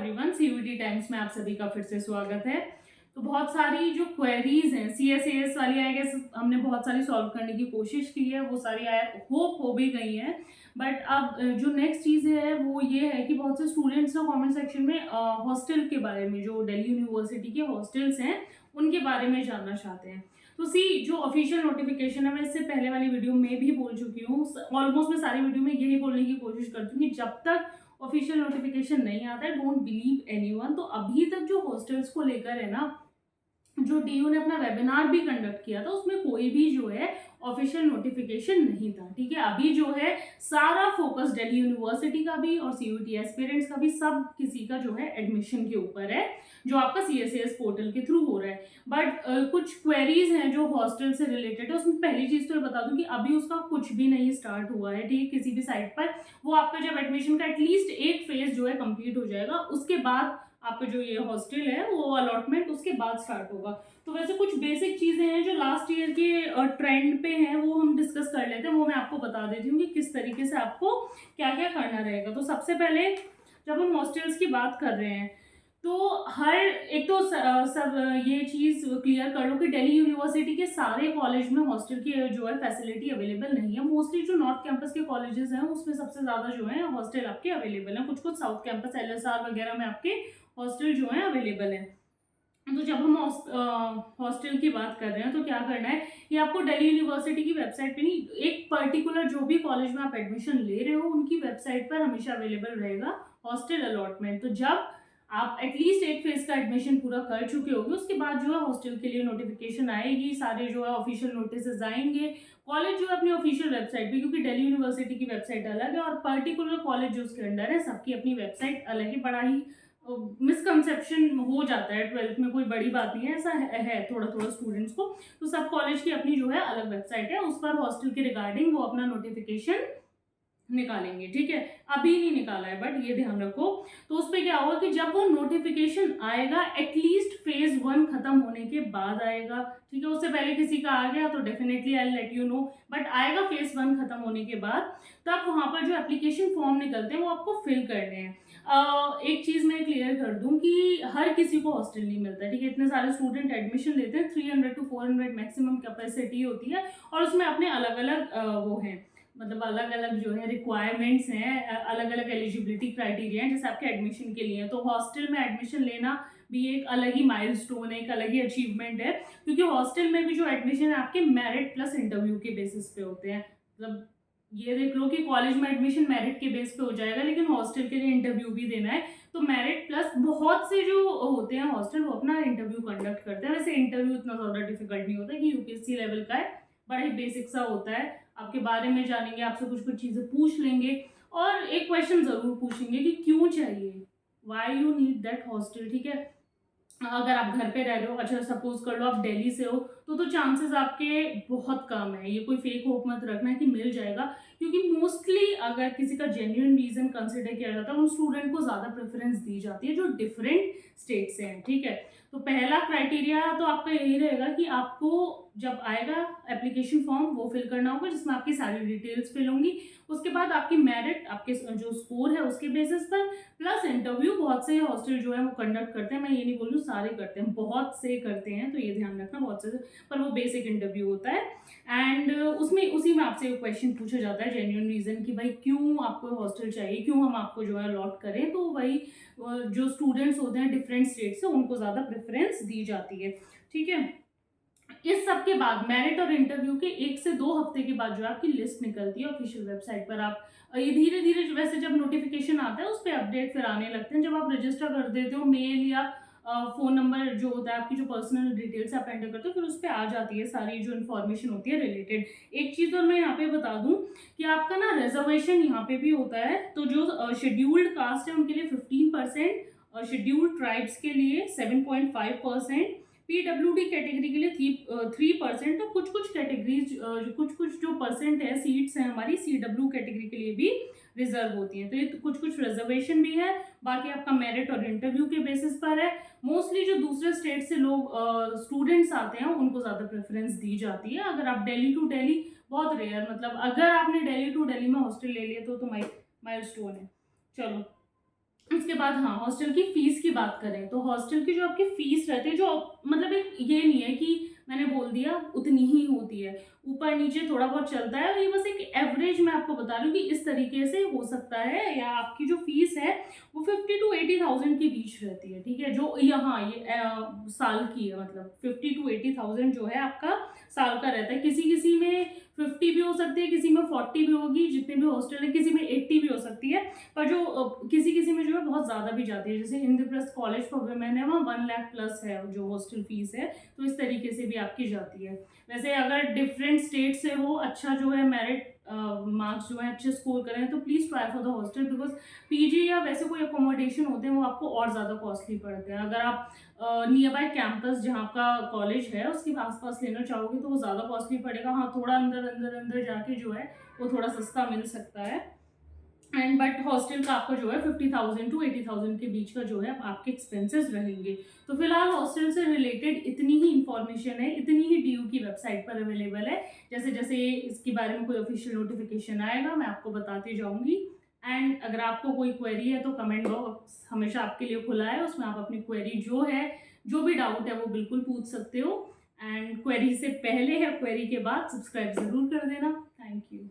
Everyone, CUET times में आप सभी का फिर से स्वागत है। तो बहुत सारी जो क्वेरीज हैं सीएसएस वाली, आई गेस हमने बहुत सारी सॉल्व करने की कोशिश की है, वो सारी होप हो भी गई हैं। बट अब जो नेक्स्ट चीज़ है वो ये है कि बहुत से स्टूडेंट्स ना कमेंट सेक्शन में हॉस्टल के बारे में, जो दिल्ली यूनिवर्सिटी के हॉस्टल्स हैं उनके बारे में जानना चाहते हैं। तो जो ऑफिशियल नोटिफिकेशन है, मैं इससे पहले वाली वीडियो में भी बोल चुकी हूँ, ऑलमोस्ट मैं सारी वीडियो में यही बोलने की कोशिश करती हूँ कि जब तक ऑफिशियल नोटिफिकेशन नहीं आता है, डोंट बिलीव एनीवन। तो अभी तक जो हॉस्टल्स को लेकर है ना, जो डीयू ने अपना वेबिनार भी कंडक्ट किया था, उसमें कोई भी जो है ऑफिशियल नोटिफिकेशन नहीं था। ठीक है, अभी जो है सारा फोकस दिल्ली यूनिवर्सिटी का भी और सीयूईटी एस्पिरेंट्स का भी, सब किसी का जो है एडमिशन के ऊपर है, जो आपका सीएसएस पोर्टल के थ्रू हो रहा है। बट कुछ क्वेरीज हैं जो हॉस्टल से रिलेटेड है। उसमें पहली चीज तो ये बता दूं कि अभी उसका कुछ भी नहीं स्टार्ट हुआ है, ठीक है, किसी भी साइट पर। वो आपका जब एडमिशन का एटलीस्ट एक फेज जो है कंप्लीट हो जाएगा, उसके बाद आपका जो ये हॉस्टल है वो अलॉटमेंट उसके बाद स्टार्ट होगा। तो वैसे कुछ बेसिक चीज़ें हैं जो लास्ट ईयर के ट्रेंड पे हैं, वो हम डिस्कस कर लेते हैं। वो मैं आपको बता देती हूँ कि किस तरीके से आपको क्या क्या करना रहेगा। तो सबसे पहले जब हम हॉस्टल्स की बात कर रहे हैं, तो हर एक तो सब ये चीज़ क्लियर कर लो कि दिल्ली यूनिवर्सिटी के सारे कॉलेज में हॉस्टल की जो है फैसिलिटी अवेलेबल नहीं है। मोस्टली जो नॉर्थ कैंपस के कॉलेजेस हैं उसमें सबसे ज़्यादा जो है हॉस्टल आपके अवेलेबल हैं। कुछ कुछ साउथ कैंपस एलएसआर वगैरह में आपके हॉस्टल जो है अवेलेबल है। तो जब हम हॉस्टल की बात कर रहे हैं तो क्या करना है, ये आपको दिल्ली यूनिवर्सिटी की वेबसाइट पे नहीं, एक पर्टिकुलर जो भी कॉलेज में आप एडमिशन ले रहे हो उनकी वेबसाइट पर हमेशा अवेलेबल रहेगा हॉस्टल अलॉटमेंट। तो जब आप एटलीस्ट एक फेज का एडमिशन पूरा कर चुके होगे, उसके बाद जो है हॉस्टल के लिए नोटिफिकेशन आएगी, सारे जो है ऑफिशियल नोटिस आएंगे। कॉलेज जो है अपनी ऑफिशियल वेबसाइट पे, क्योंकि दिल्ली यूनिवर्सिटी की वेबसाइट अलग है और पर्टिकुलर कॉलेज जो उसके अंडर है सबकी अपनी वेबसाइट अलग है। बड़ा ही मिसकंसेप्शन हो जाता है, 12th में कोई बड़ी बात नहीं है, ऐसा है थोड़ा थोड़ा स्टूडेंट्स को। तो सब कॉलेज की अपनी जो है अलग वेबसाइट है, उस पर हॉस्टल के रिगार्डिंग वो अपना नोटिफिकेशन निकालेंगे। ठीक है, अभी नहीं निकाला है बट ये ध्यान रखो। तो उस पर क्या होगा कि जब वो नोटिफिकेशन आएगा एटलीस्ट फेज 1 खत्म होने के बाद आएगा। ठीक है, उससे पहले किसी का आ गया तो definitely I let you know, but आएगा फेज 1 खत्म होने के बाद। तब वहां पर जो एप्लीकेशन फॉर्म निकलते हैं वो आपको फिल करने हैं। एक चीज मैं क्लियर कर दूं कि हर किसी को हॉस्टल नहीं मिलता है। ठीक है, इतने सारे स्टूडेंट एडमिशन लेते हैं, 300 to 400 मैक्सिमम कैपेसिटी होती है, और उसमें अपने अलग अलग वो हैं, मतलब अलग अलग जो है रिक्वायरमेंट्स हैं, अलग अलग एलिजिबिलिटी क्राइटेरिया हैं जैसे आपके एडमिशन के लिए। तो हॉस्टल में एडमिशन लेना भी एक अलग ही माइलस्टोन है, एक अलग ही अचीवमेंट है, क्योंकि हॉस्टल में भी जो एडमिशन है आपके मेरिट प्लस इंटरव्यू के बेसिस पे होते हैं। मतलब ये देख लो कि कॉलेज में एडमिशन मेरिट के बेस पे हो जाएगा, लेकिन हॉस्टल के लिए इंटरव्यू भी देना है, तो मेरिट प्लस बहुत से जो होते हैं हॉस्टल वो अपना इंटरव्यू कंडक्ट करते हैं। वैसे इंटरव्यू इतना ज़्यादा डिफिकल्ट नहीं होता, कि यूपीएससी लेवल का है, बड़ा ही बेसिक सा होता है। आपके बारे में जानेंगे, आपसे कुछ कुछ चीज़ें पूछ लेंगे, और एक क्वेश्चन ज़रूर पूछेंगे कि क्यों चाहिए, why you need that hostel. ठीक है, अगर आप घर पे रह रहे हो, अच्छा सपोज कर लो आप दिल्ली से हो, तो चांसेस आपके बहुत कम है, ये कोई फेक होप मत रखना कि मिल जाएगा, क्योंकि मोस्टली अगर किसी का जेन्युइन रीजन कंसिडर किया जाता है उन स्टूडेंट को ज़्यादा प्रेफरेंस दी जाती है जो डिफरेंट स्टेट से हैं। ठीक है, तो पहला क्राइटेरिया तो आपका यही रहेगा कि आपको जब आएगा एप्लीकेशन फॉर्म वो फिल करना होगा, जिसमें आपकी सारी डिटेल्स फिल होंगी। उसके बाद आपकी मेरिट, आपके जो स्कोर है उसके बेसिस पर, प्लस इंटरव्यू। बहुत से हॉस्टल जो है वो कंडक्ट करते हैं, मैं ये नहीं बोल रही हूँ सारे करते हैं, बहुत से करते हैं, तो ये ध्यान रखना, बहुत से, पर वो बेसिक इंटरव्यू होता है। एंड उसमें उसी में आपसे क्वेश्चन पूछा जाता है जेन्युइन रीजन, कि भाई क्यों आपको हॉस्टल चाहिए, क्यों हम आपको जो है अलॉट करें। तो वही जो स्टूडेंट्स होते हैं डिफरेंट स्टेट से, उनको ज़्यादा प्रेफरेंस दी जाती है। ठीक है, इस सब के बाद मेरिट और इंटरव्यू के 1 से 2 हफ्ते के बाद जो आपकी लिस्ट निकलती है ऑफिशियल वेबसाइट पर। आप ये धीरे धीरे वैसे जब नोटिफिकेशन आता है उस पर अपडेट फिर आने लगते हैं। जब आप रजिस्टर कर देते हो, मेल या फोन नंबर जो होता है, आपकी जो पर्सनल डिटेल्स आप एंटर करते हो, फिर उस पर आ जाती है सारी जो इन्फॉर्मेशन होती है रिलेटेड। एक चीज़ और मैं यहाँ पे बता दूं कि आपका ना रिजर्वेशन यहाँ पे भी होता है। तो जो शेड्यूल्ड कास्ट है उनके लिए 15%, शेड्यूल्ड ट्राइब्स के लिए 7.5%, पीडब्ल्यूडी कैटेगरी के लिए 3%। तो कुछ कुछ कैटेगरीज, कुछ कुछ जो परसेंट है सीट्स हैं हमारी सीडब्ल्यू कैटेगरी के लिए भी रिजर्व होती हैं। तो ये कुछ कुछ रिजर्वेशन भी है, बाकी आपका मेरिट और इंटरव्यू के बेसिस पर है। मोस्टली जो दूसरे स्टेट से लोग स्टूडेंट्स आते हैं उनको ज़्यादा प्रेफरेंस दी जाती है। अगर आप दिल्ली टू दिल्ली, बहुत रेयर, मतलब अगर आपने दिल्ली टू दिल्ली में हॉस्टल ले लिया तो माइलस्टोन है। चलो, उसके बाद हाँ, हॉस्टल की फ़ीस की बात करें तो हॉस्टल की जो आपकी फ़ीस रहती है, जो मतलब एक ये नहीं है कि मैंने बोल दिया उतनी ही होती है, ऊपर नीचे थोड़ा बहुत चलता है। ये बस एक एवरेज मैं आपको बता रही हूँ कि इस तरीके से हो सकता है, या आपकी जो फ़ीस है वो 50 टू 80,000 के बीच रहती है, ठीक है? जो यहाँ ये साल की है, मतलब 50 टू 80,000 जो है आपका साल का रहता है। किसी-किसी में 50 भी हो सकती है, किसी में 40 भी होगी, जितने भी हॉस्टल है, किसी में 80 भी हो सकती है। पर जो किसी-किसी में जो है बहुत ज़्यादा भी जाती है, जैसे इंद्रप्रस्थ कॉलेज फॉर वुमेन है, वहाँ 1 लाख प्लस है जो हॉस्टल फीस है, तो इस तरीके से भी आपकी जाती है। वैसे अगर डिफरेंट स्टेट से हो, अच्छा जो है मेरिट मार्क्स जो है अच्छे स्कोर करें, तो please try for the hostel, because PG या वैसे कोई अकोमोडेशन होते हैं वो आपको और ज़्यादा कॉस्टली पड़ते हैं। अगर आप नियर बाय कैंपस जहाँ आपका कॉलेज है उसके आस-पास लेना चाहोगे तो वो ज़्यादा कॉस्टली पड़ेगा। हाँ, थोड़ा अंदर जाके जो है वो थोड़ा सस्ता मिल सकता है। एंड बट हॉस्टल का आपका जो है 50,000 टू 80,000 के बीच का जो है आपके एक्सपेंसेस रहेंगे। तो फिलहाल हॉस्टल से रिलेटेड इतनी ही इंफॉर्मेशन है, इतनी ही डीयू की वेबसाइट पर अवेलेबल है। जैसे जैसे इसके बारे में कोई ऑफिशियल नोटिफिकेशन आएगा मैं आपको बताती जाऊंगी। एंड अगर आपको कोई क्वेरी है तो कमेंट बॉक्स हमेशा आपके लिए खुला है, उसमें आप अपनी क्वेरी जो है, जो भी डाउट है वो बिल्कुल पूछ सकते हो। एंड क्वेरी से पहले या क्वेरी के बाद सब्सक्राइब ज़रूर कर देना। Thank you.